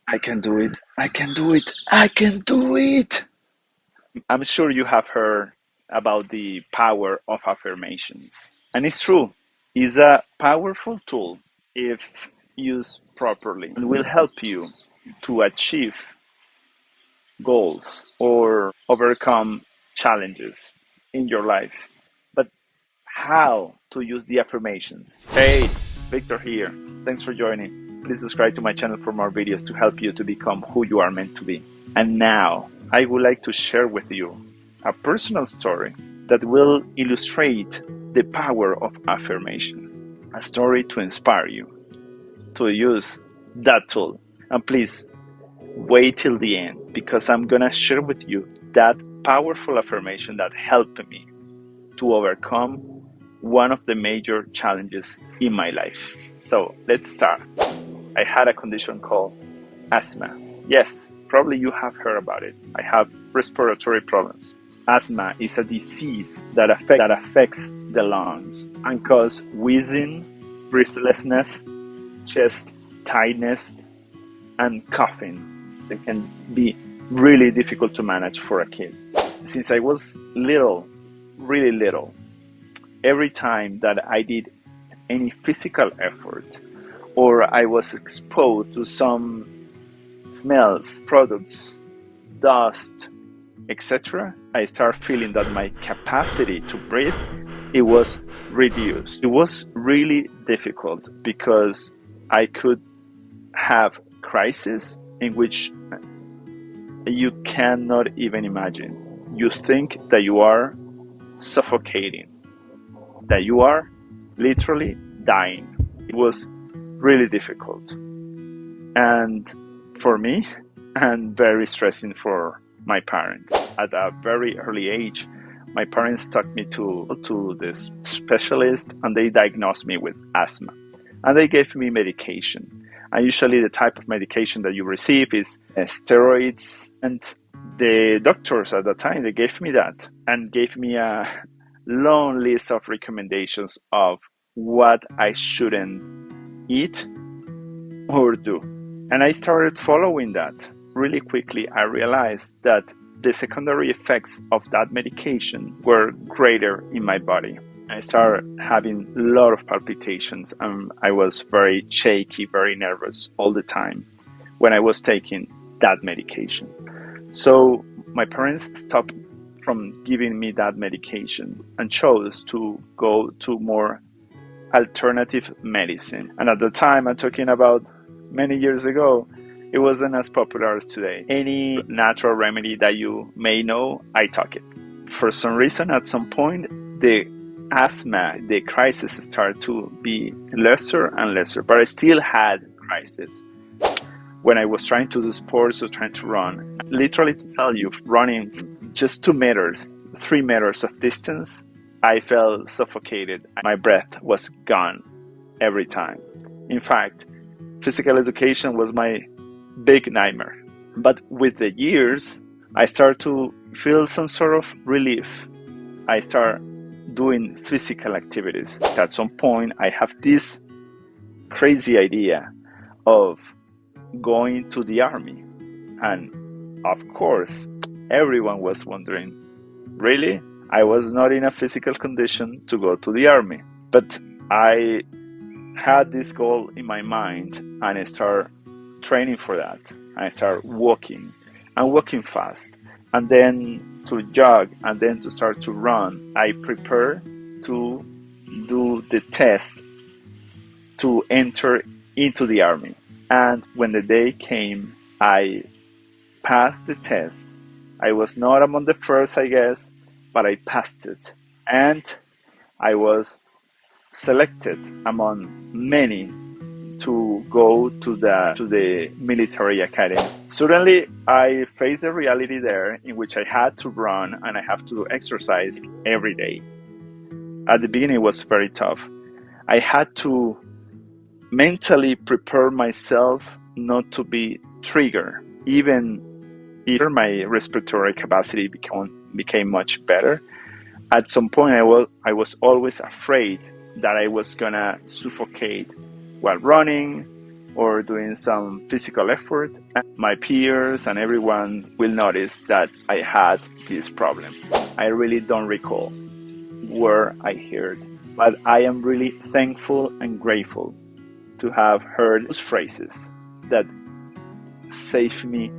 I can do it. I can do it. I can do it. I'm sure you have heard about the power of affirmations. And it's true. It's a powerful tool if used properly and will help you to achieve goals or overcome challenges in your life. But how to use the affirmations? Hey, Victor here. Thanks for joining. Please subscribe to my channel for more videos to help you to become who you are meant to be. And now, I would like to share with you a personal story that will illustrate the power of affirmations. A story to inspire you to use that tool. And please wait till the end because I'm gonna share with you that powerful affirmation that helped me to overcome one of the major challenges in my life. So let's start. I had a condition called asthma. Yes, probably you have heard about it. I have respiratory problems. Asthma is a disease that affects the lungs and causes wheezing, breathlessness, chest tightness, and coughing. They can be really difficult to manage for a kid. Since I was little, really little, every time that I did any physical effort or I was exposed to some smells, products, dust, etc., I start feeling that my capacity to breathe it was reduced. It was really difficult because I could have crises in which you cannot even imagine. You think that you are suffocating, that you are literally dying. It was really difficult. And for me, and very stressing for my parents. At a very early age, my parents took me to this specialist and they diagnosed me with asthma. And they gave me medication. And usually the type of medication that you receive is steroids. And the doctors at the time, they gave me that and gave me a long list of recommendations of what I shouldn't eat or do. And I started following that. Really quickly, I realized that the secondary effects of that medication were greater in my body. I started having a lot of palpitations and I was very shaky, very nervous all the time when I was taking that medication. So my parents stopped from giving me that medication and chose to go to more alternative medicine. And at the time, I'm talking about many years ago, it wasn't as popular as today. Any natural remedy that you may know, I took it. For some reason, at some point, the asthma, the crisis started to be lesser and lesser, but I still had crisis. When I was trying to do sports or trying to run, literally to tell you, running just 2 meters, 3 meters of distance, I felt suffocated. My breath was gone every time. In fact, physical education was my big nightmare. But with the years, I started to feel some sort of relief. I started doing physical activities. At some point, I have this crazy idea of going to the army. And of course, everyone was wondering, really? I was not in a physical condition to go to the army. But I had this goal in my mind and I started training for that. I started walking and walking fast and then to jog and then to start to run. I prepared to do the test to enter into the army. And when the day came, I passed the test. I was not among the first, I guess, but I passed it. And I was selected among many to go to the military academy. Suddenly, I faced a reality there in which I had to run and I have to exercise every day. At the beginning, it was very tough. I had to mentally prepare myself not to be triggered, even if my respiratory capacity became much better. At some point, I was always afraid that I was gonna suffocate while running, or doing some physical effort, and my peers and everyone will notice that I had this problem. I really don't recall where I heard, but I am really thankful and grateful to have heard those phrases that saved me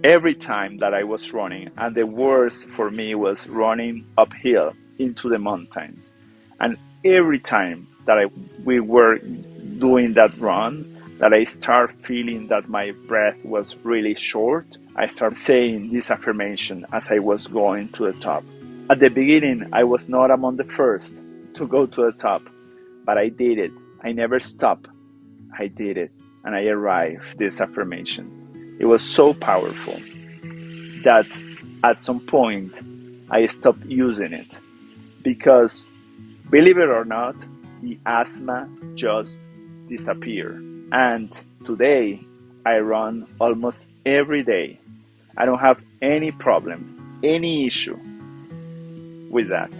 every time that I was running. And the worst for me was running uphill into the mountains. And every time that we were doing that run, that I start feeling that my breath was really short, I started saying this affirmation as I was going to the top. At the beginning, I was not among the first to go to the top, but I did it. I never stopped. I did it, and I arrived this affirmation. It was so powerful that at some point I stopped using it because, believe it or not, the asthma just disappeared. And today I run almost every day. I don't have any problem, any issue with that.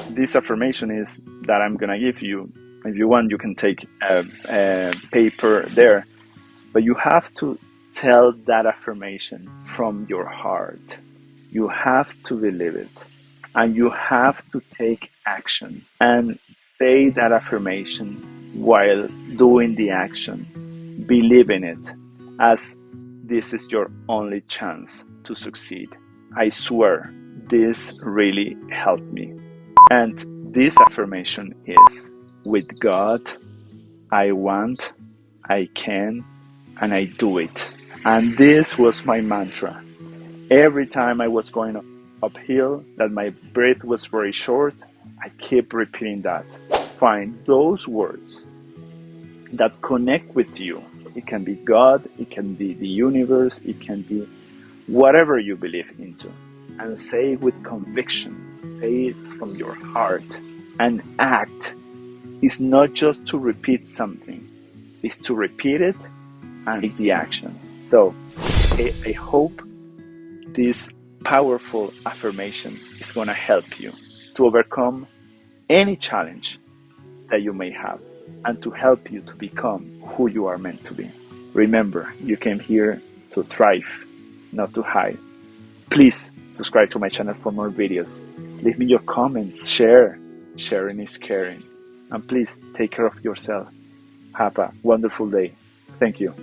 This affirmation is that I'm gonna give you. If you want, you can take a paper there, but you have to tell that affirmation from your heart. You have to believe it, and you have to take action and say that affirmation while doing the action. Believe in it, as this is your only chance to succeed. I swear this really helped me. And this affirmation is: with God, I want, I can, and I do it. And this was my mantra. Every time I was going uphill, that my breath was very short, I keep repeating that. Find those words that connect with you. It can be God, it can be the universe, it can be whatever you believe into. And say it with conviction. Say it from your heart. And act. It's not just to repeat something. It's to repeat it and take the action. So I hope this powerful affirmation is going to help you to overcome any challenge that you may have and to help you to become who you are meant to be. Remember, you came here to thrive, not to hide. Please subscribe to my channel for more videos. Leave me your comments, share. Sharing is caring. And please take care of yourself. Have a wonderful day. Thank you.